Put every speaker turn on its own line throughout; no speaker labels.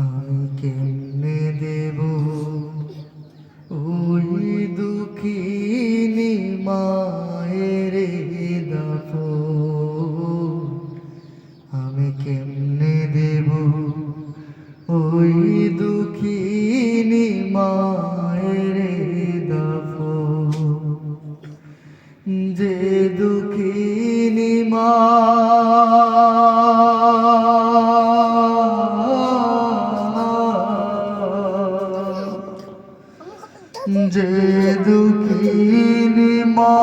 আমি কেমনে দেব ওই দুঃখিনী মায়ের দাফন? আমি কেমনে দেব ওই দুঃখিনী মায়ের দাফন? যে দুঃখিনী মা যে দুঃখিনী মা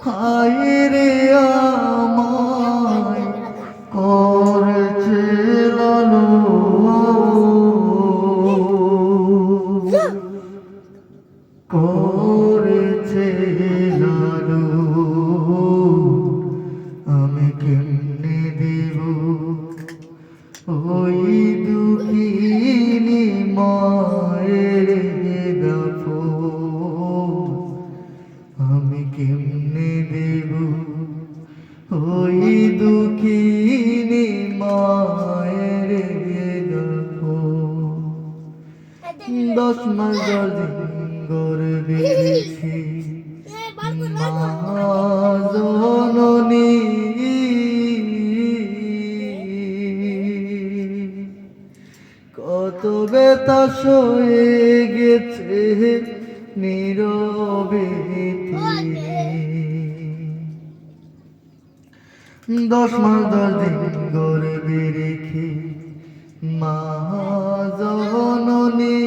হায় রে আমায় করেছে লালন, করেছে লালন। আমি কেমনে দেব ওই দুঃখিনী মায়ের দাফন? আমি কেমনে দেব ওই দুঃখিনী মায়ের দাফন? 10 মাস গর্ভে রেখে মা জননী কত ব্যথা সয়ে গেছে নীরবে তিনি। 10 মাস 10 দিন গর্ভে রেখে মা জননী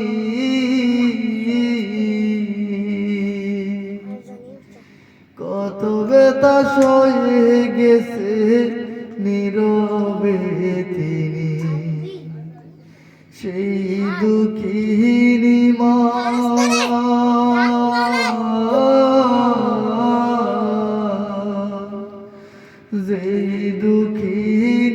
কত ব্যথা সয়ে গেছে নীরবে তিনি। সেই দুঃখিনী মা যেই দুঃখিনী